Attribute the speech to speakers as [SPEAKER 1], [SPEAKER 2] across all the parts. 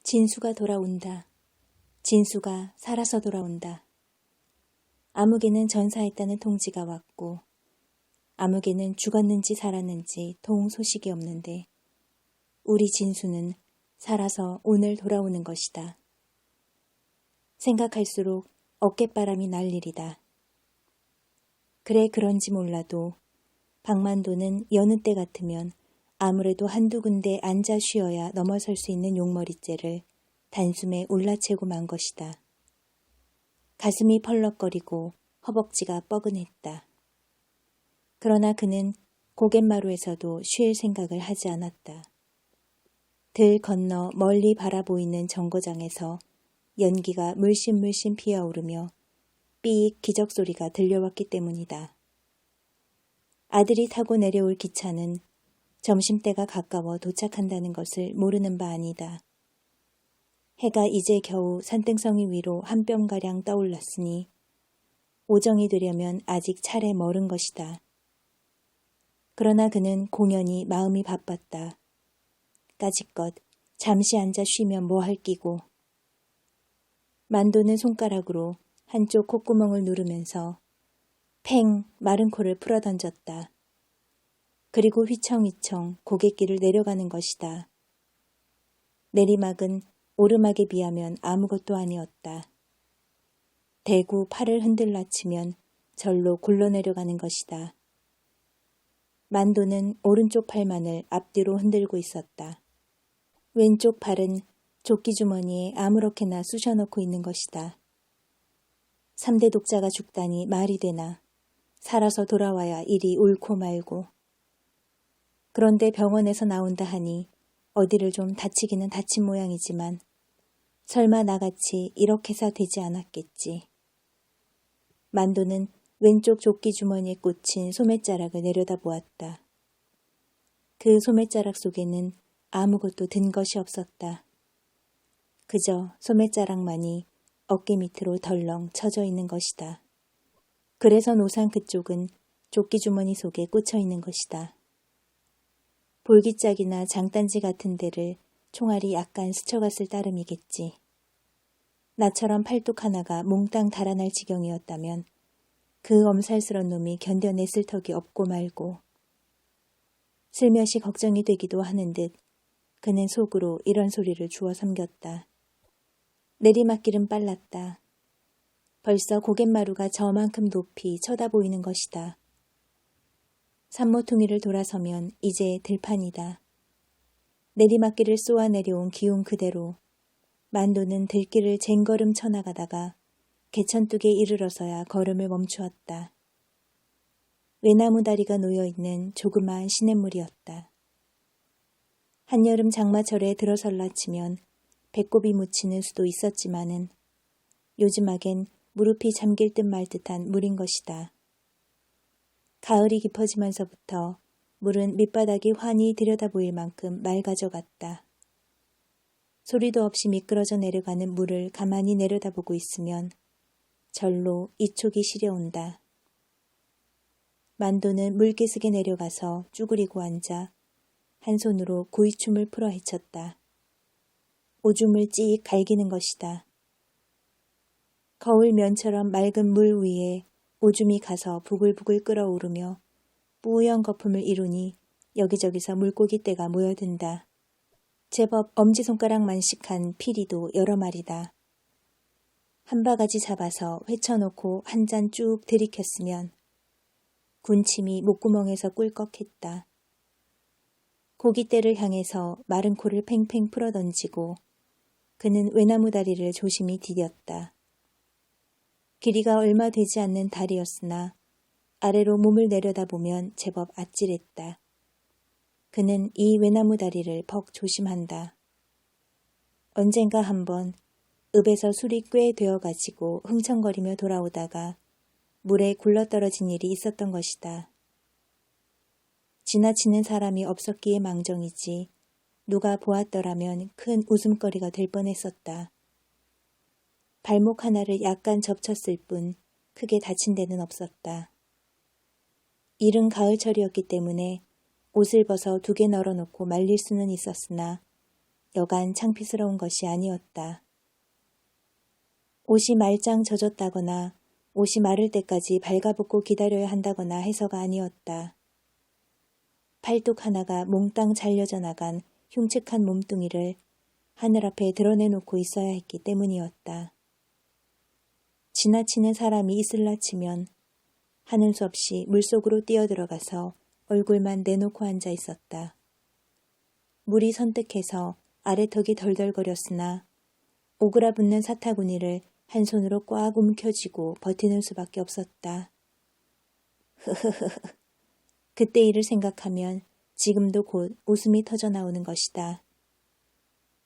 [SPEAKER 1] 진수가 돌아온다. 진수가 살아서 돌아온다. 아무개는 전사했다는 통지가 왔고 아무개는 죽었는지 살았는지 통 소식이 없는데 우리 진수는 살아서 오늘 돌아오는 것이다. 생각할수록 어깨바람이 날 일이다. 그래 그런지 몰라도 박만도는 여느 때 같으면 아무래도 한두 군데 앉아 쉬어야 넘어설 수 있는 용머리째를 단숨에 올라채고 만 것이다. 가슴이 펄럭거리고 허벅지가 뻐근했다. 그러나 그는 고갯마루에서도 쉴 생각을 하지 않았다. 들 건너 멀리 바라보이는 정거장에서 연기가 물씬물씬 피어오르며 삐익 기적소리가 들려왔기 때문이다. 아들이 타고 내려올 기차는 점심때가 가까워 도착한다는 것을 모르는 바 아니다. 해가 이제 겨우 산등성이 위로 한 뼘가량 떠올랐으니 오정이 되려면 아직 차례 멀은 것이다. 그러나 그는 공연히 마음이 바빴다. 까짓것 잠시 앉아 쉬면 뭐 할 끼고. 만도는 손가락으로 한쪽 콧구멍을 누르면서 팽 마른 코를 풀어던졌다. 그리고 휘청휘청 고갯길을 내려가는 것이다. 내리막은 오르막에 비하면 아무것도 아니었다. 대구 팔을 흔들라치면 절로 굴러내려가는 것이다. 만도는 오른쪽 팔만을 앞뒤로 흔들고 있었다. 왼쪽 팔은 조끼주머니에 아무렇게나 쑤셔넣고 있는 것이다. 3대 독자가 죽다니 말이 되나. 살아서 돌아와야 이리 옳고 말고. 그런데 병원에서 나온다 하니 어디를 좀 다치기는 다친 모양이지만 설마 나같이 이렇게사 되지 않았겠지. 만도는 왼쪽 조끼주머니에 꽂힌 소매자락을 내려다보았다. 그 소매자락 속에는 아무것도 든 것이 없었다. 그저 소매자락만이 어깨 밑으로 덜렁 쳐져 있는 것이다. 그래서 노상 그쪽은 조끼주머니 속에 꽂혀 있는 것이다. 볼기짝이나 장단지 같은 데를 총알이 약간 스쳐갔을 따름이겠지. 나처럼 팔뚝 하나가 몽땅 달아날 지경이었다면 그 엄살스런 놈이 견뎌냈을 턱이 없고 말고. 슬며시 걱정이 되기도 하는 듯 그는 속으로 이런 소리를 주워 삼겼다. 내리막길은 빨랐다. 벌써 고갯마루가 저만큼 높이 쳐다보이는 것이다. 산모퉁이를 돌아서면 이제 들판이다. 내리막길을 쏘아 내려온 기운 그대로 만도는 들길을 쟁걸음 쳐나가다가 개천뚝에 이르러서야 걸음을 멈추었다. 외나무 다리가 놓여있는 조그마한 시냇물이었다. 한여름 장마철에 들어설라 치면 배꼽이 묻히는 수도 있었지만은 요즘하겐 무릎이 잠길 듯 말 듯한 물인 것이다. 가을이 깊어지면서부터 물은 밑바닥이 환히 들여다보일 만큼 맑아져갔다. 소리도 없이 미끄러져 내려가는 물을 가만히 내려다보고 있으면 절로 이촉이 시려온다. 만도는 물기슭에 내려가서 쭈그리고 앉아 한 손으로 구이춤을 풀어 헤쳤다. 오줌을 찌익 갈기는 것이다. 거울 면처럼 맑은 물 위에 오줌이 가서 부글부글 끓어오르며 뿌연 거품을 이루니 여기저기서 물고기떼가 모여든다. 제법 엄지손가락만씩한 피리도 여러 마리다. 한 바가지 잡아서 회쳐놓고 한 잔 쭉 들이켰으면 군침이 목구멍에서 꿀꺽했다. 고깃대를 향해서 마른 코를 팽팽 풀어던지고 그는 외나무 다리를 조심히 디뎠다. 길이가 얼마 되지 않는 다리였으나 아래로 몸을 내려다보면 제법 아찔했다. 그는 이 외나무 다리를 벅 조심한다. 언젠가 한번 읍에서 술이 꽤 되어가지고 흥청거리며 돌아오다가 물에 굴러떨어진 일이 있었던 것이다. 지나치는 사람이 없었기에 망정이지 누가 보았더라면 큰 웃음거리가 될 뻔했었다. 발목 하나를 약간 접쳤을 뿐 크게 다친 데는 없었다. 이른 가을철이었기 때문에 옷을 벗어 2개 널어놓고 말릴 수는 있었으나 여간 창피스러운 것이 아니었다. 옷이 말짱 젖었다거나 옷이 마를 때까지 발가벗고 기다려야 한다거나 해서가 아니었다. 팔뚝 하나가 몽땅 잘려져 나간 흉측한 몸뚱이를 하늘 앞에 드러내놓고 있어야 했기 때문이었다. 지나치는 사람이 있을라 치면 하는 수 없이 물속으로 뛰어들어가서 얼굴만 내놓고 앉아 있었다. 물이 선뜩해서 아래턱이 덜덜거렸으나 오그라붙는 사타구니를 한 손으로 꽉 움켜쥐고 버티는 수밖에 없었다. 흐흐흐. 그때 일을 생각하면 지금도 곧 웃음이 터져 나오는 것이다.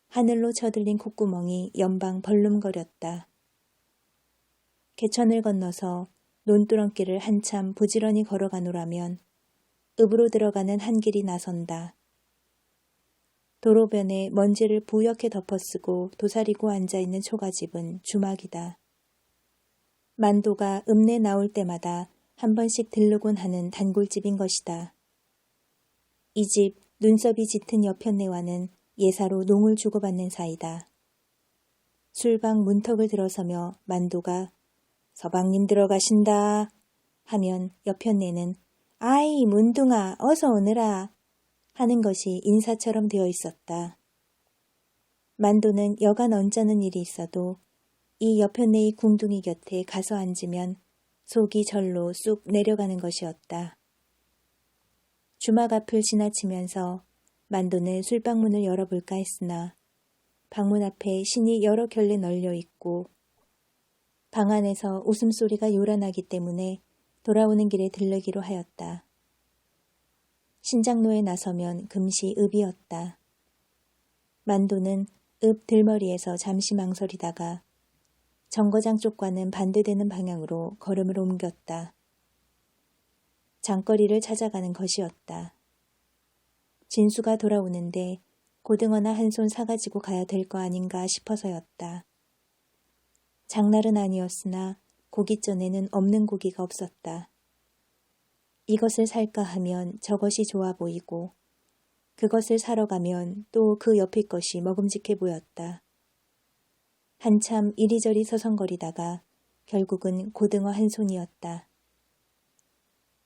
[SPEAKER 1] 하늘로 쳐들린 콧구멍이 연방 벌름거렸다. 개천을 건너서 논두렁길을 한참 부지런히 걸어가노라면 읍으로 들어가는 한 길이 나선다. 도로변에 먼지를 부옇게 덮어쓰고 도사리고 앉아있는 초가집은 주막이다. 만도가 읍내 나올 때마다 한 번씩 들르곤 하는 단골집인 것이다. 이 집 눈썹이 짙은 여편네와는 예사로 농을 주고받는 사이다. 술방 문턱을 들어서며 만도가 서방님 들어가신다 하면 여편네는 아이 문둥아 어서 오너라 하는 것이 인사처럼 되어 있었다. 만도는 여간 언짢은 일이 있어도 이 여편네의 궁둥이 곁에 가서 앉으면 속이 절로 쑥 내려가는 것이었다. 주막 앞을 지나치면서 만도는 술방문을 열어볼까 했으나 방문 앞에 신이 여러 켤레 널려 있고 방 안에서 웃음소리가 요란하기 때문에 돌아오는 길에 들르기로 하였다. 신장로에 나서면 금시 읍이었다. 만도는 읍 들머리에서 잠시 망설이다가 정거장 쪽과는 반대되는 방향으로 걸음을 옮겼다. 장거리를 찾아가는 것이었다. 진수가 돌아오는데 고등어나 한 손 사가지고 가야 될 거 아닌가 싶어서였다. 장날은 아니었으나 고깃전에는 없는 고기가 없었다. 이것을 살까 하면 저것이 좋아 보이고 그것을 사러 가면 또 그 옆의 것이 먹음직해 보였다. 한참 이리저리 서성거리다가 결국은 고등어 한 손이었다.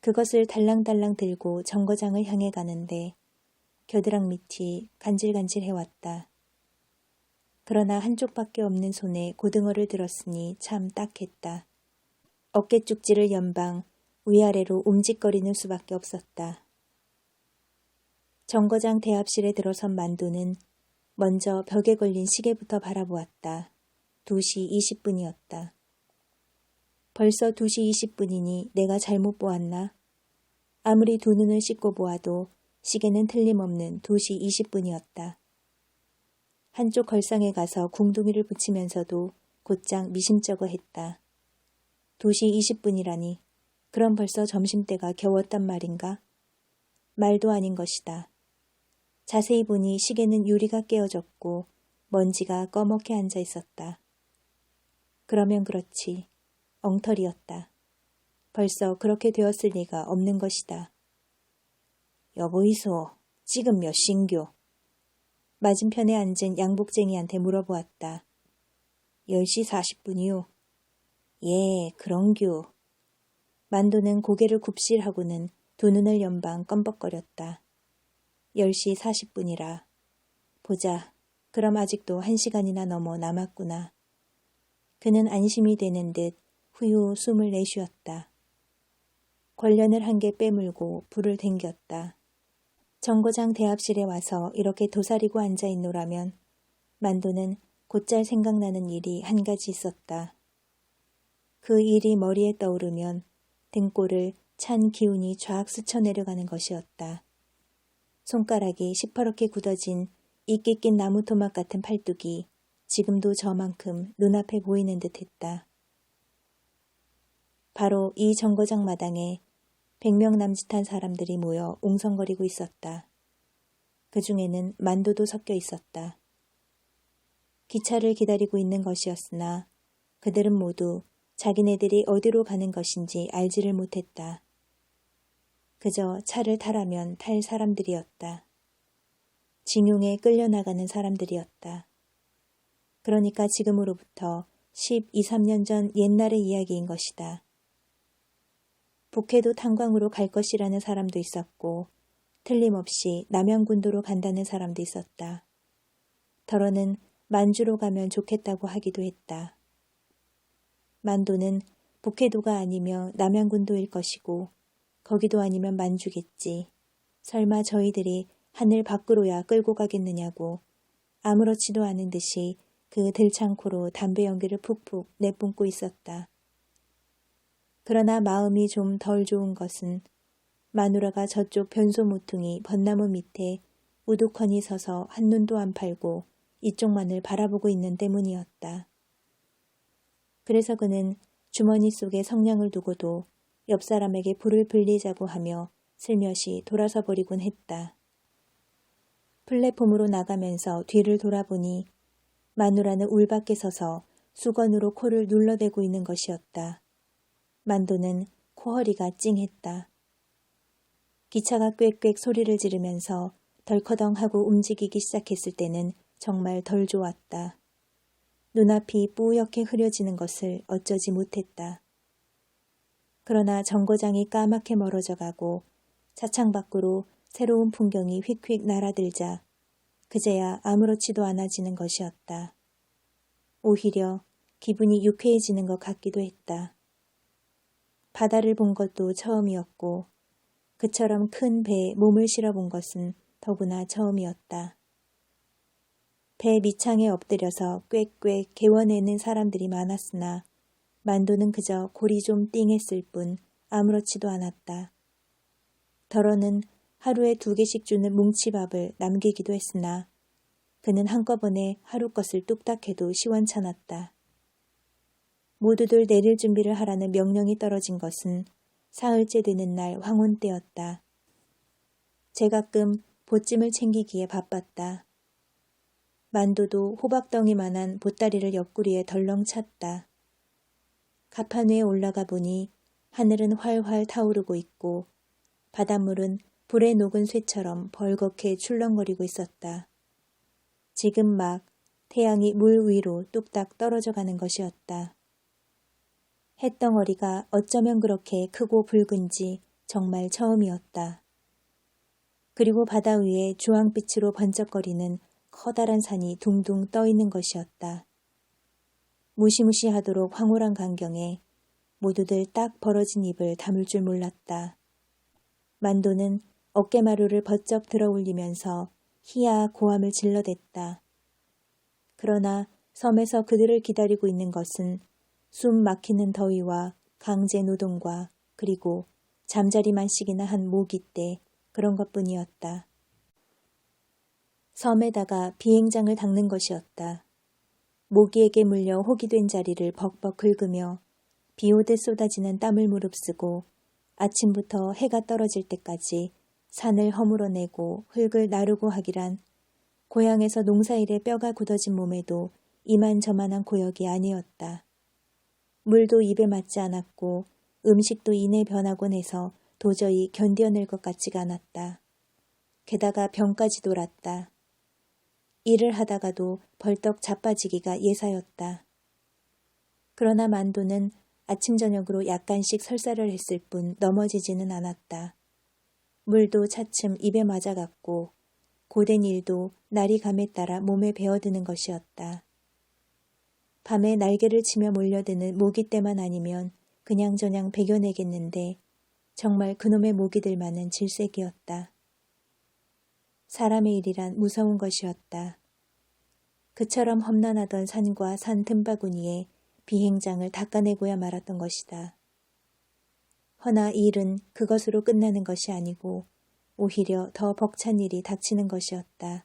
[SPEAKER 1] 그것을 달랑달랑 들고 정거장을 향해 가는데 겨드랑 밑이 간질간질해왔다. 그러나 한쪽밖에 없는 손에 고등어를 들었으니 참 딱했다. 어깨죽지를 연방 위아래로 움직거리는 수밖에 없었다. 정거장 대합실에 들어선 만도는 먼저 벽에 걸린 시계부터 바라보았다. 2시 20분이었다. 벌써 2시 20분이니 내가 잘못 보았나? 아무리 두 눈을 씻고 보아도 시계는 틀림없는 2시 20분이었다. 한쪽 걸상에 가서 궁둥이를 붙이면서도 곧장 미심쩍어 했다. 2시 20분이라니 그럼 벌써 점심때가 겨웠단 말인가? 말도 아닌 것이다. 자세히 보니 시계는 유리가 깨어졌고 먼지가 꺼멓게 앉아 있었다. 그러면 그렇지. 엉터리였다. 벌써 그렇게 되었을 리가 없는 것이다. 여보이소, 지금 몇 신교? 맞은편에 앉은 양복쟁이한테 물어보았다. 10시 40분이요. 예, 그런교. 만도는 고개를 굽실하고는 두 눈을 연방 껌뻑거렸다. 10시 40분이라. 보자. 그럼 아직도 1시간이나 넘어 남았구나. 그는 안심이 되는 듯 후유 숨을 내쉬었다. 권련을 한 개 빼물고 불을 댕겼다. 정거장 대합실에 와서 이렇게 도사리고 앉아있노라면 만도는 곧잘 생각나는 일이 한 가지 있었다. 그 일이 머리에 떠오르면 등골을 찬 기운이 쫙 스쳐 내려가는 것이었다. 손가락이 시퍼렇게 굳어진 이끼 낀 나무 토막 같은 팔뚝이 지금도 저만큼 눈앞에 보이는 듯했다. 바로 이 정거장 마당에 100명 남짓한 사람들이 모여 웅성거리고 있었다. 그 중에는 만도도 섞여 있었다. 기차를 기다리고 있는 것이었으나 그들은 모두 자기네들이 어디로 가는 것인지 알지를 못했다. 그저 차를 타라면 탈 사람들이었다. 징용에 끌려나가는 사람들이었다. 그러니까 지금으로부터 12, 13년 전 옛날의 이야기인 것이다. 북해도 탄광으로 갈 것이라는 사람도 있었고 틀림없이 남양군도로 간다는 사람도 있었다. 더러는 만주로 가면 좋겠다고 하기도 했다. 만도는 북해도가 아니며 남양군도일 것이고 거기도 아니면 만주겠지. 설마 저희들이 하늘 밖으로야 끌고 가겠느냐고 아무렇지도 않은 듯이 그 들창코로 담배 연기를 푹푹 내뿜고 있었다. 그러나 마음이 좀 덜 좋은 것은 마누라가 저쪽 변소 모퉁이 벚나무 밑에 우두커니 서서 한눈도 안 팔고 이쪽만을 바라보고 있는 때문이었다. 그래서 그는 주머니 속에 성냥을 두고도 옆 사람에게 불을 불리자고 하며 슬며시 돌아서 버리곤 했다. 플랫폼으로 나가면서 뒤를 돌아보니 마누라는 울밖에 서서 수건으로 코를 눌러대고 있는 것이었다. 만도는 코허리가 찡했다. 기차가 꽥꽥 소리를 지르면서 덜커덩하고 움직이기 시작했을 때는 정말 덜 좋았다. 눈앞이 뿌옇게 흐려지는 것을 어쩌지 못했다. 그러나 정거장이 까맣게 멀어져 가고 차창 밖으로 새로운 풍경이 휙휙 날아들자 그제야 아무렇지도 않아지는 것이었다. 오히려 기분이 유쾌해지는 것 같기도 했다. 바다를 본 것도 처음이었고 그처럼 큰 배에 몸을 실어본 것은 더구나 처음이었다. 배 밑창에 엎드려서 꽥꽥 개워내는 사람들이 많았으나 만도는 그저 골이 좀 띵했을 뿐 아무렇지도 않았다. 더러는 하루에 2개씩 주는 뭉치밥을 남기기도 했으나 그는 한꺼번에 하루 것을 뚝딱 해도 시원찮았다. 모두들 내릴 준비를 하라는 명령이 떨어진 것은 사흘째 되는 날 황혼 때였다. 제가끔 보찜을 챙기기에 바빴다. 만도도 호박덩이만한 보따리를 옆구리에 덜렁 찼다. 가판 위에 올라가 보니 하늘은 활활 타오르고 있고 바닷물은 불에 녹은 쇠처럼 벌겋게 출렁거리고 있었다. 지금 막 태양이 물 위로 뚝딱 떨어져 가는 것이었다. 햇덩어리가 어쩌면 그렇게 크고 붉은지 정말 처음이었다. 그리고 바다 위에 주황빛으로 번쩍거리는 커다란 산이 둥둥 떠 있는 것이었다. 무시무시하도록 황홀한 광경에 모두들 딱 벌어진 입을 다물 줄 몰랐다. 만도는 어깨마루를 번쩍 들어 올리면서 희야 고함을 질러댔다. 그러나 섬에서 그들을 기다리고 있는 것은 숨 막히는 더위와 강제 노동과 그리고 잠자리만씩이나 한 모기떼 그런 것뿐이었다. 섬에다가 비행장을 닦는 것이었다. 모기에게 물려 혹이 된 자리를 벅벅 긁으며 비오듯 쏟아지는 땀을 무릅쓰고 아침부터 해가 떨어질 때까지 산을 허물어내고 흙을 나르고 하기란 고향에서 농사일에 뼈가 굳어진 몸에도 이만저만한 고역이 아니었다. 물도 입에 맞지 않았고 음식도 이내 변하곤 해서 도저히 견뎌낼 것 같지가 않았다. 게다가 병까지 돌았다. 일을 하다가도 벌떡 자빠지기가 예사였다. 그러나 만도는 아침 저녁으로 약간씩 설사를 했을 뿐 넘어지지는 않았다. 물도 차츰 입에 맞아갔고 고된 일도 날이 감에 따라 몸에 배어드는 것이었다. 밤에 날개를 치며 몰려드는 모기떼만 아니면 그냥저냥 배겨내겠는데 정말 그놈의 모기들만은 질색이었다. 사람의 일이란 무서운 것이었다. 그처럼 험난하던 산과 산 틈바구니에 비행장을 닦아내고야 말았던 것이다. 허나 이 일은 그것으로 끝나는 것이 아니고 오히려 더 벅찬 일이 닥치는 것이었다.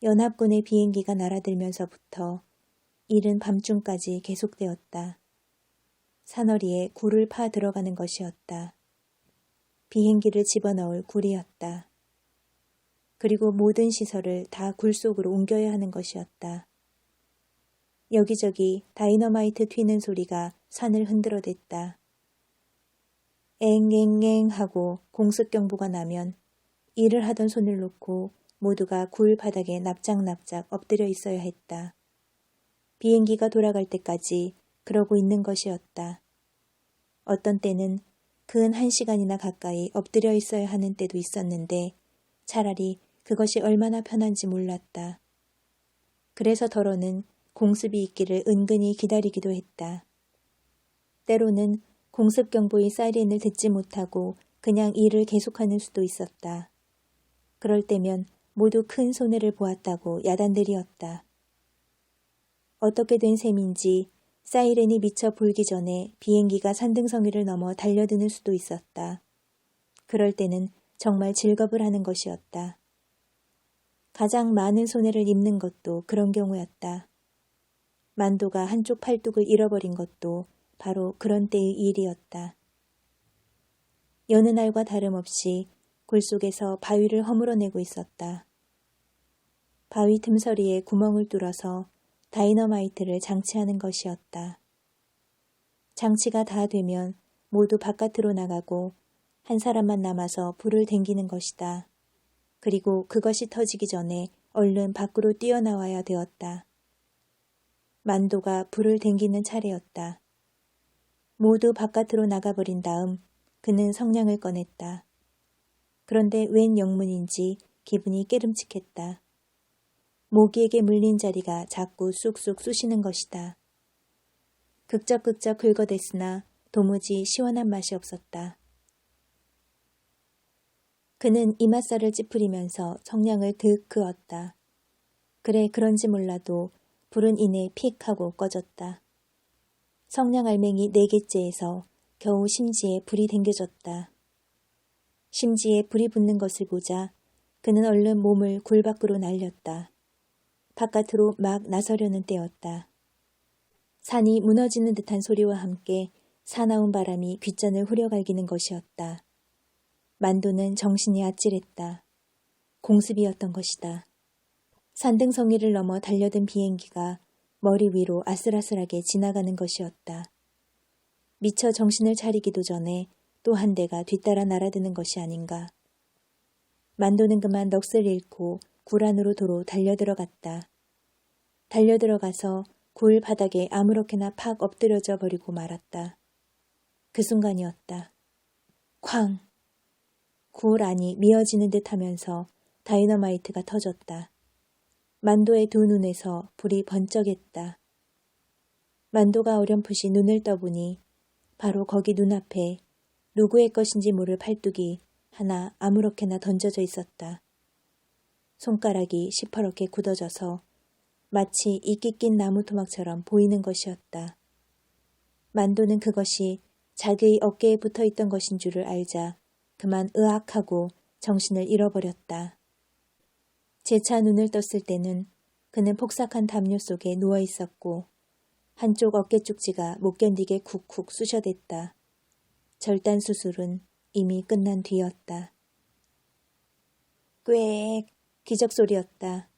[SPEAKER 1] 연합군의 비행기가 날아들면서부터 일은 밤중까지 계속되었다. 산허리에 굴을 파 들어가는 것이었다. 비행기를 집어넣을 굴이었다. 그리고 모든 시설을 다 굴 속으로 옮겨야 하는 것이었다. 여기저기 다이너마이트 튀는 소리가 산을 흔들어댔다. 앵앵앵 하고 공습경보가 나면 일을 하던 손을 놓고 모두가 굴 바닥에 납작납작 엎드려 있어야 했다. 비행기가 돌아갈 때까지 그러고 있는 것이었다. 어떤 때는 근 1시간이나 가까이 엎드려 있어야 하는 때도 있었는데 차라리 그것이 얼마나 편한지 몰랐다. 그래서 더러는 공습이 있기를 은근히 기다리기도 했다. 때로는 공습 경보의 사이렌을 듣지 못하고 그냥 일을 계속하는 수도 있었다. 그럴 때면 모두 큰 손해를 보았다고 야단들이었다. 어떻게 된 셈인지 사이렌이 미쳐 불기 전에 비행기가 산등성이를 넘어 달려드는 수도 있었다. 그럴 때는 정말 즐겁을 하는 것이었다. 가장 많은 손해를 입는 것도 그런 경우였다. 만도가 한쪽 팔뚝을 잃어버린 것도 바로 그런 때의 일이었다. 여느 날과 다름없이 굴 속에서 바위를 허물어내고 있었다. 바위 틈서리에 구멍을 뚫어서 다이너마이트를 장치하는 것이었다. 장치가 다 되면 모두 바깥으로 나가고 한 사람만 남아서 불을 댕기는 것이다. 그리고 그것이 터지기 전에 얼른 밖으로 뛰어나와야 되었다. 만도가 불을 댕기는 차례였다. 모두 바깥으로 나가버린 다음 그는 성냥을 꺼냈다. 그런데 웬 영문인지 기분이 깨름칙했다. 모기에게 물린 자리가 자꾸 쑥쑥 쑤시는 것이다. 극적극적 긁어댔으나 도무지 시원한 맛이 없었다. 그는 이맛살을 찌푸리면서 성냥을 득 그었다. 그래 그런지 몰라도 불은 이내 픽 하고 꺼졌다. 성냥 알맹이 4개째에서 겨우 심지에 불이 댕겨졌다. 심지에 불이 붙는 것을 보자 그는 얼른 몸을 굴 밖으로 날렸다. 바깥으로 막 나서려는 때였다. 산이 무너지는 듯한 소리와 함께 사나운 바람이 귓전을 후려갈기는 것이었다. 만도는 정신이 아찔했다. 공습이었던 것이다. 산등성이를 넘어 달려든 비행기가 머리 위로 아슬아슬하게 지나가는 것이었다. 미처 정신을 차리기도 전에 또 한 대가 뒤따라 날아드는 것이 아닌가. 만도는 그만 넋을 잃고 굴 안으로 도로 달려들어갔다. 달려들어가서 굴 바닥에 아무렇게나 팍 엎드려져 버리고 말았다. 그 순간이었다. 쾅! 굴 안이 미어지는 듯 하면서 다이너마이트가 터졌다. 만도의 두 눈에서 불이 번쩍했다. 만도가 어렴풋이 눈을 떠보니 바로 거기 눈앞에 누구의 것인지 모를 팔뚝이 하나 아무렇게나 던져져 있었다. 손가락이 시퍼렇게 굳어져서 마치 이끼 낀 나무 토막처럼 보이는 것이었다. 만도는 그것이 자기의 어깨에 붙어 있던 것인 줄을 알자 그만 으악하고 정신을 잃어버렸다. 재차 눈을 떴을 때는 그는 폭삭한 담요 속에 누워 있었고 한쪽 어깨 쪽지가 못 견디게 쿡쿡 쑤셔댔다. 절단 수술은 이미 끝난 뒤였다. 꽥! 기적소리였다.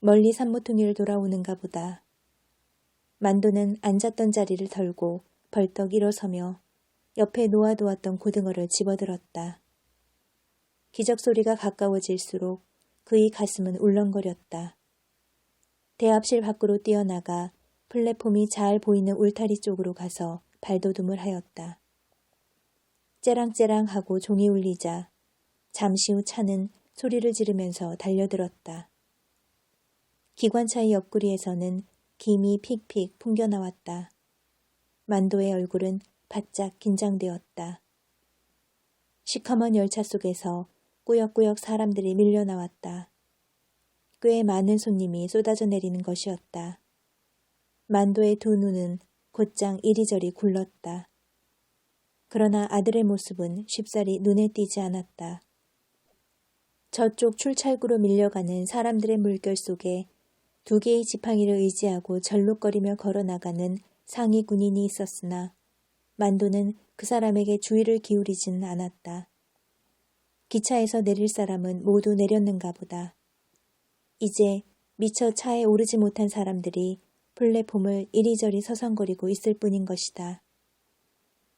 [SPEAKER 1] 멀리 산모퉁이를 돌아오는가 보다. 만도는 앉았던 자리를 털고 벌떡 일어서며 옆에 놓아두었던 고등어를 집어들었다. 기적소리가 가까워질수록 그의 가슴은 울렁거렸다. 대합실 밖으로 뛰어나가 플랫폼이 잘 보이는 울타리 쪽으로 가서 발돋움을 하였다. 째랑째랑하고 종이 울리자 잠시 후 차는 소리를 지르면서 달려들었다. 기관차의 옆구리에서는 김이 픽픽 풍겨나왔다. 만도의 얼굴은 바짝 긴장되었다. 시커먼 열차 속에서 꾸역꾸역 사람들이 밀려나왔다. 꽤 많은 손님이 쏟아져 내리는 것이었다. 만도의 두 눈은 곧장 이리저리 굴렀다. 그러나 아들의 모습은 쉽사리 눈에 띄지 않았다. 저쪽 출찰구로 밀려가는 사람들의 물결 속에 2개의 지팡이를 의지하고 절룩거리며 걸어나가는 상위 군인이 있었으나 만도는 그 사람에게 주의를 기울이지는 않았다. 기차에서 내릴 사람은 모두 내렸는가 보다. 이제 미처 차에 오르지 못한 사람들이 플랫폼을 이리저리 서성거리고 있을 뿐인 것이다.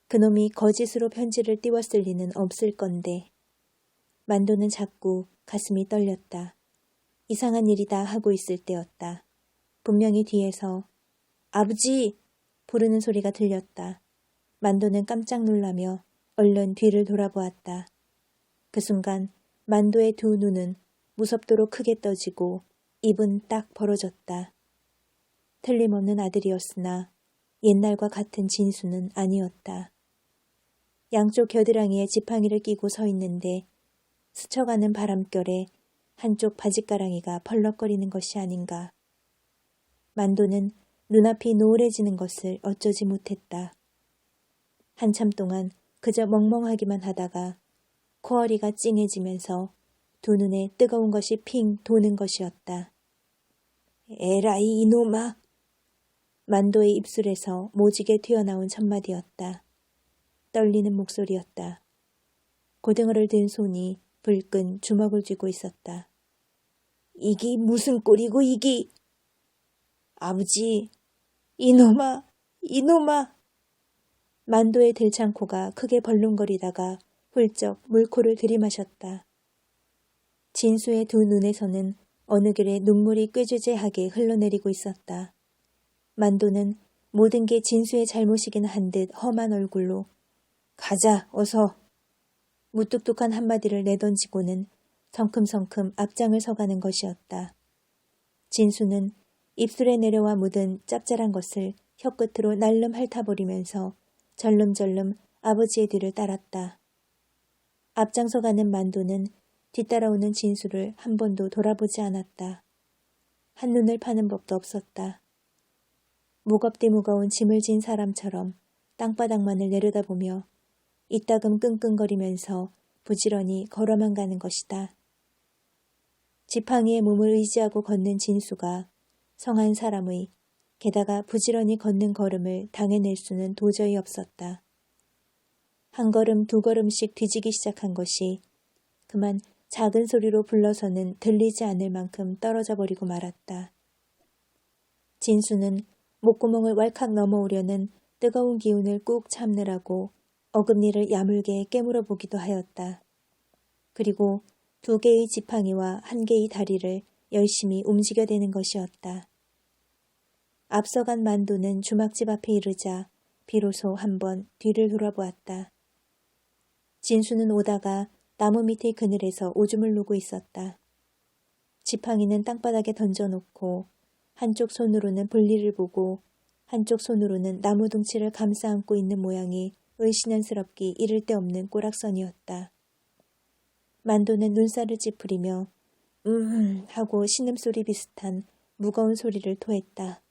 [SPEAKER 1] 그놈이 거짓으로 편지를 띄웠을 리는 없을 건데 만도는 자꾸 가슴이 떨렸다. 이상한 일이다 하고 있을 때였다. 분명히 뒤에서 아버지! 부르는 소리가 들렸다. 만도는 깜짝 놀라며 얼른 뒤를 돌아보았다. 그 순간 만도의 두 눈은 무섭도록 크게 떠지고 입은 딱 벌어졌다. 틀림없는 아들이었으나 옛날과 같은 진수는 아니었다. 양쪽 겨드랑이에 지팡이를 끼고 서 있는데 스쳐가는 바람결에 한쪽 바짓가랑이가 펄럭거리는 것이 아닌가. 만도는 눈앞이 노을해지는 것을 어쩌지 못했다. 한참 동안 그저 멍멍하기만 하다가 코어리가 찡해지면서 두 눈에 뜨거운 것이 핑 도는 것이었다. 에라이 이놈아! 만도의 입술에서 모지게 튀어나온 첫마디였다. 떨리는 목소리였다. 고등어를 든 손이 불끈 주먹을 쥐고 있었다. 이기 무슨 꼴이고 이기! 아버지! 이놈아! 이놈아! 만도의 들창코가 크게 벌렁거리다가 훌쩍 물코를 들이마셨다. 진수의 두 눈에서는 어느 길에 눈물이 꾀죄죄하게 흘러내리고 있었다. 만도는 모든 게 진수의 잘못이긴 한 듯 험한 얼굴로 가자 어서 무뚝뚝한 한마디를 내던지고는 성큼성큼 앞장을 서가는 것이었다. 진수는 입술에 내려와 묻은 짭짤한 것을 혀끝으로 날름 핥아버리면서 절름절름 아버지의 뒤를 따랐다. 앞장서가는 만도는 뒤따라오는 진수를 한 번도 돌아보지 않았다. 한눈을 파는 법도 없었다. 무겁디 무거운 짐을 진 사람처럼 땅바닥만을 내려다보며 이따금 끙끙거리면서 부지런히 걸어만 가는 것이다. 지팡이에 몸을 의지하고 걷는 진수가 성한 사람의 게다가 부지런히 걷는 걸음을 당해낼 수는 도저히 없었다. 한 걸음 두 걸음씩 뒤지기 시작한 것이 그만 작은 소리로 불러서는 들리지 않을 만큼 떨어져 버리고 말았다. 진수는 목구멍을 왈칵 넘어오려는 뜨거운 기운을 꾹 참느라고 어금니를 야물게 깨물어 보기도 하였다. 그리고 두 개의 지팡이와 한 개의 다리를 열심히 움직여대는 것이었다. 앞서간 만도는 주막집 앞에 이르자 비로소 한번 뒤를 돌아보았다. 진수는 오다가 나무 밑의 그늘에서 오줌을 누고 있었다. 지팡이는 땅바닥에 던져놓고 한쪽 손으로는 볼일을 보고 한쪽 손으로는 나무 둥치를 감싸 안고 있는 모양이 의신연스럽기 이를 데 없는 꼬락선이었다. 만도는 눈살을 찌푸리며 하고 신음소리 비슷한 무거운 소리를 토했다.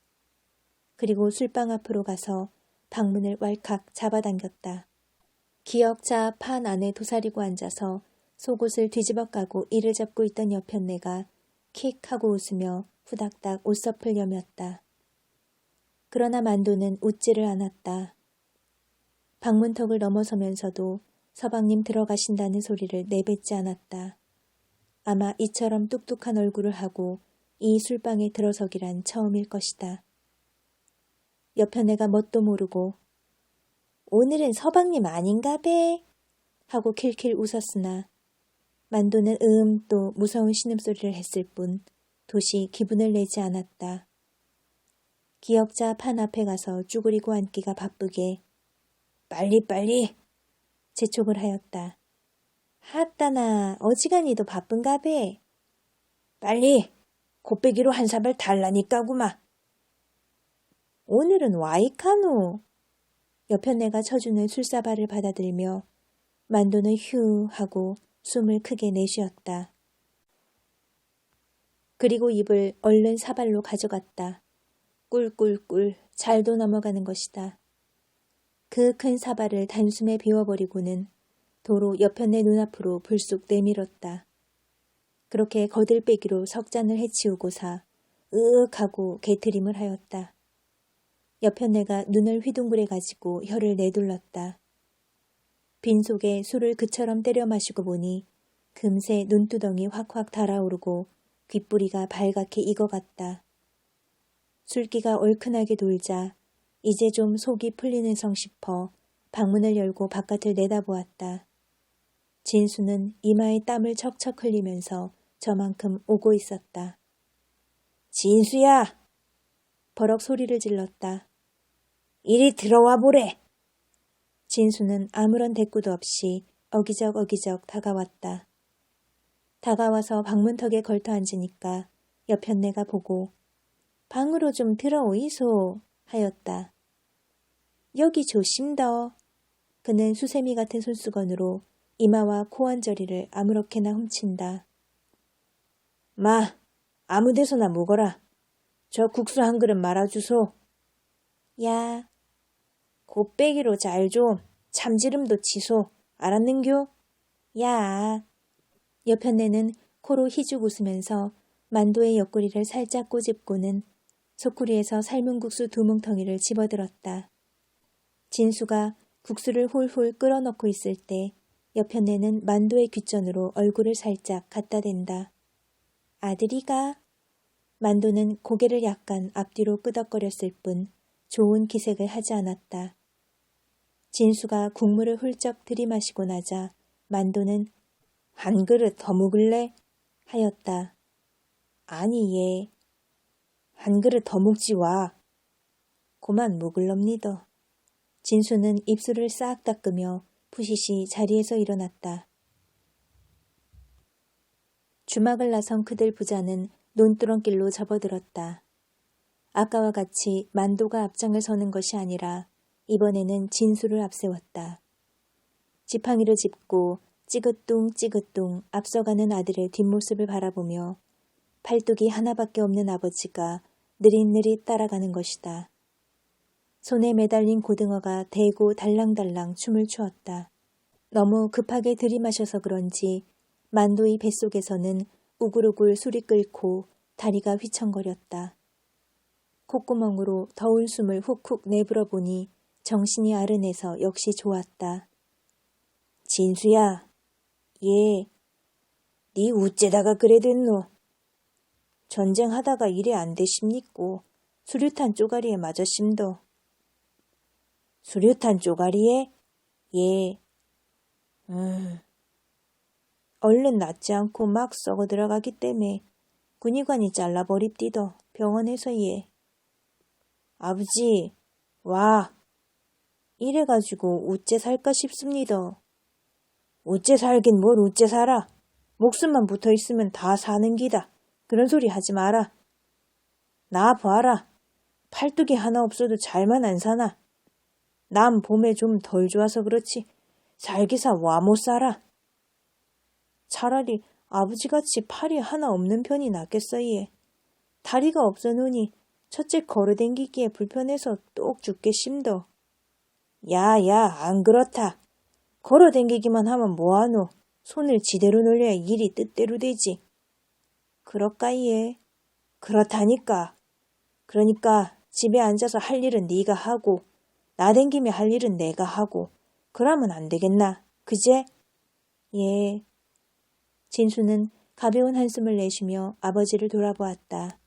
[SPEAKER 1] 그리고 술방 앞으로 가서 방문을 왈칵 잡아당겼다. 기역자 판 안에 도사리고 앉아서 속옷을 뒤집어 까고 이를 잡고 있던 여편네가 킥 하고 웃으며 후닥닥 옷서풀 여몄다. 그러나 만도는 웃지를 않았다. 방문턱을 넘어서면서도 서방님 들어가신다는 소리를 내뱉지 않았다. 아마 이처럼 뚝뚝한 얼굴을 하고 이 술방에 들어서기란 처음일 것이다. 여편네가 뭣도 모르고 오늘은 서방님 아닌가 배? 하고 킬킬 웃었으나 만도는 또 무서운 신음소리를 했을 뿐 도시 기분을 내지 않았다. 기역자 판 앞에 가서 쭈그리고 앉기가 바쁘게 빨리 재촉을 하였다. 하따나 어지간히도 바쁜가 배? 빨리 곱빼기로 한 사발 달라니까구마. 오늘은 와이카노. 여편네가 쳐주는 술사발을 받아들며 만도는 휴 하고 숨을 크게 내쉬었다. 그리고 입을 얼른 사발로 가져갔다. 꿀꿀꿀 잘도 넘어가는 것이다. 그 큰 사발을 단숨에 비워버리고는 도로 여편네 눈앞으로 불쑥 내밀었다. 그렇게 거들빼기로 석잔을 해치우고사 으윽 하고 개트림을 하였다. 여편네가 눈을 휘둥그레 가지고 혀를 내둘렀다. 빈속에 술을 그처럼 때려 마시고 보니 금세 눈두덩이 확확 달아오르고 귓부리가 발갛게 익어갔다. 술기가 얼큰하게 돌자 이제 좀 속이 풀리는 성 싶어 방문을 열고 바깥을 내다보았다. 진수는 이마에 땀을 척척 흘리면서 저만큼 오고 있었다.
[SPEAKER 2] 진수야!
[SPEAKER 1] 버럭 소리를 질렀다.
[SPEAKER 2] 이리 들어와 보래!
[SPEAKER 1] 진수는 아무런 대꾸도 없이 어기적 다가왔다. 다가와서 방문턱에 걸터 앉으니까 여편네가 보고 방으로 좀 들어오이소 하였다. 여기 조심더. 그는 수세미 같은 손수건으로 이마와 코 언저리를 아무렇게나 훔친다.
[SPEAKER 2] 마, 아무 데서나 묵어라. 저 국수 한 그릇 말아주소.
[SPEAKER 1] 야,
[SPEAKER 2] 곱빼기로 잘 좀. 참지름도 치소. 알았는교?
[SPEAKER 1] 야. 여편네는 코로 희죽 웃으면서 만도의 옆구리를 살짝 꼬집고는 소쿠리에서 삶은 국수 2뭉텅이를 집어들었다. 진수가 국수를 홀홀 끓어넣고 있을 때 여편네는 만도의 귓전으로 얼굴을 살짝 갖다 댄다. 아들이가? 만도는 고개를 약간 앞뒤로 끄덕거렸을 뿐 좋은 기색을 하지 않았다. 진수가 국물을 훌쩍 들이마시고 나자 만도는
[SPEAKER 2] 한 그릇 더 묵을래?
[SPEAKER 1] 하였다.
[SPEAKER 2] 아니 예. 한 그릇 더 묵지 와.
[SPEAKER 1] 고만 묵을럽니더. 진수는 입술을 싹 닦으며 푸시시 자리에서 일어났다. 주막을 나선 그들 부자는 논두렁길로 접어들었다. 아까와 같이 만도가 앞장을 서는 것이 아니라 이번에는 진수를 앞세웠다. 지팡이를 짚고 찌긋뚱 앞서가는 아들의 뒷모습을 바라보며 팔뚝이 하나밖에 없는 아버지가 느릿느릿 따라가는 것이다. 손에 매달린 고등어가 대고 달랑달랑 춤을 추었다. 너무 급하게 들이마셔서 그런지 만도의 뱃속에서는 우글우글 술이 끓고 다리가 휘청거렸다. 콧구멍으로 더운 숨을 훅훅 내불어 보니 정신이 아른해서 역시 좋았다.
[SPEAKER 2] 진수야. 예. 니 우째다가 그래 됐노? 전쟁하다가 일이 안 되십니꼬. 수류탄 쪼가리에 맞으심도. 수류탄 쪼가리에? 예. 얼른 낫지 않고 막 썩어 들어가기 때문에 군의관이 잘라버립디더. 병원에서 예. 아버지, 와. 이래가지고 우째 살까 싶습니다. 우째 살긴 뭘 우째 살아. 목숨만 붙어있으면 다 사는 기다. 그런 소리 하지 마라. 나 봐라. 팔뚝이 하나 없어도 잘만 안 사나. 남 봄에 좀 덜 좋아서 그렇지. 살기사 와 못 살아. 차라리 아버지같이 팔이 하나 없는 편이 낫겠어 예. 다리가 없어 놓으니 첫째 걸어댕기기에 불편해서 똑 죽게 심더. 야야 안 그렇다. 걸어댕기기만 하면 뭐하노. 손을 지대로 놀려야 일이 뜻대로 되지. 그럴까 예. 그렇다니까. 그러니까 집에 앉아서 할 일은 네가 하고 나댕기며 할 일은 내가 하고 그러면 안 되겠나. 그제?
[SPEAKER 1] 예. 진수는 가벼운 한숨을 내쉬며 아버지를 돌아보았다.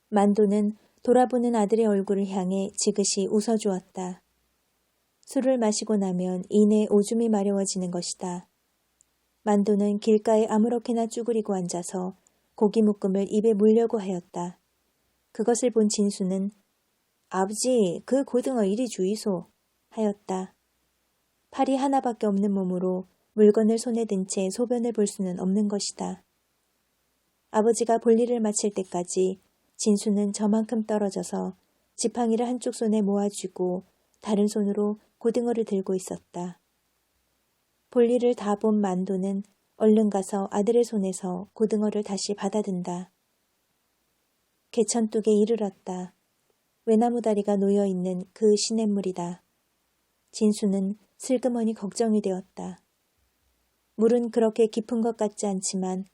[SPEAKER 1] 만도는 돌아보는 아들의 얼굴을 향해 지그시 웃어주었다. 술을 마시고 나면 이내 오줌이 마려워지는 것이다. 만도는 길가에 아무렇게나 쭈그리고 앉아서 고기 묶음을 입에 물려고 하였다. 그것을 본 진수는 아버지, 그 고등어 이리 주이소 하였다. 팔이 하나밖에 없는 몸으로 물건을 손에 든 채 소변을 볼 수는 없는 것이다. 아버지가 볼일을 마칠 때까지 진수는 저만큼 떨어져서 지팡이를 한쪽 손에 모아쥐고 다른 손으로 고등어를 들고 있었다. 볼일을 다 본 만도는 얼른 가서 아들의 손에서 고등어를 다시 받아든다. 개천뚝에 이르렀다. 외나무 다리가 놓여있는 그 시냇물이다. 진수는 슬그머니 걱정이 되었다. 물은 그렇게 깊은 것 같지 않지만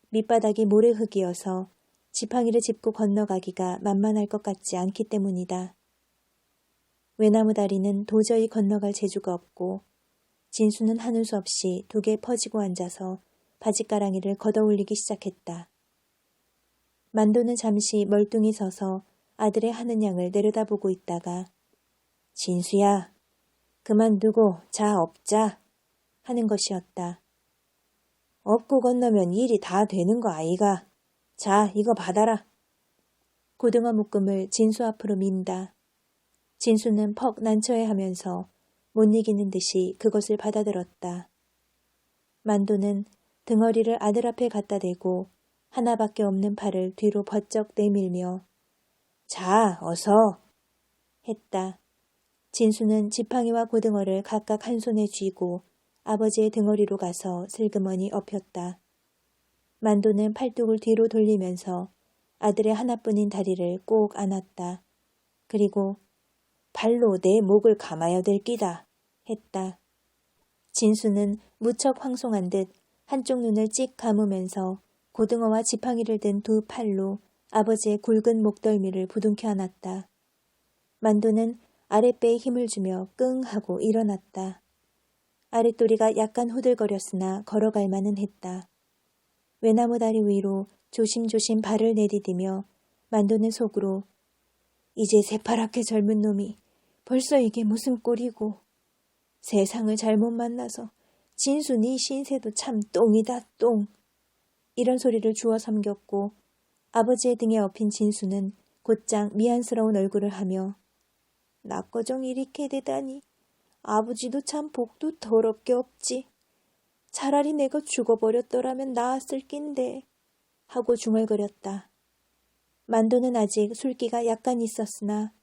[SPEAKER 1] 밑바닥이 모래흙이어서 지팡이를 짚고 건너가기가 만만할 것 같지 않기 때문이다. 외나무 다리는 도저히 건너갈 재주가 없고 진수는 하는 수 없이 독에 퍼지고 앉아서 바짓가랑이를 걷어올리기 시작했다. 만도는 잠시 멀뚱히 서서 아들의 하는 양을 내려다보고 있다가 진수야, 그만두고 자 업자. 하는 것이었다.
[SPEAKER 2] 업고 건너면 일이 다 되는 거 아이가. 자, 이거 받아라.
[SPEAKER 1] 고등어 묶음을 진수 앞으로 민다. 진수는 퍽 난처해하면서 못 이기는 듯이 그것을 받아들었다. 만도는 등어리를 아들 앞에 갖다 대고 하나밖에 없는 팔을 뒤로 번쩍 내밀며
[SPEAKER 2] 자, 어서
[SPEAKER 1] 했다. 진수는 지팡이와 고등어를 각각 한 손에 쥐고 아버지의 등어리로 가서 슬그머니 엎였다. 만도는 팔뚝을 뒤로 돌리면서 아들의 하나뿐인 다리를 꼭 안았다. 그리고
[SPEAKER 2] 발로 내 목을 감아야 될 끼다
[SPEAKER 1] 했다. 진수는 무척 황송한 듯 한쪽 눈을 찍 감으면서 고등어와 지팡이를 든 두 팔로 아버지의 굵은 목덜미를 부둥켜 안았다. 만도는 아랫배에 힘을 주며 끙 하고 일어났다. 아랫도리가 약간 후들거렸으나 걸어갈 만은 했다. 외나무 다리 위로 조심조심 발을 내디디며 만도는 속으로 이제 새파랗게 젊은 놈이 벌써 이게 무슨 꼴이고 세상을 잘못 만나서 진수 네 신세도 참 똥이다 똥. 이런 소리를 주워 삼겼고 아버지의 등에 엎인 진수는 곧장 미안스러운 얼굴을 하며 낙거정 이리게 되다니 아버지도 참 복도 더럽게 없지. 차라리 내가 죽어버렸더라면 나았을 낀데 하고 중얼거렸다. 만도는 아직 술기가 약간 있었으나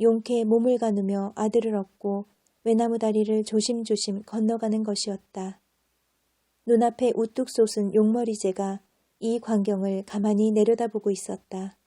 [SPEAKER 1] 용케 몸을 가누며 아들을 업고 외나무 다리를 조심조심 건너가는 것이었다. 눈앞에 우뚝 솟은 용머리재가 이 광경을 가만히 내려다보고 있었다.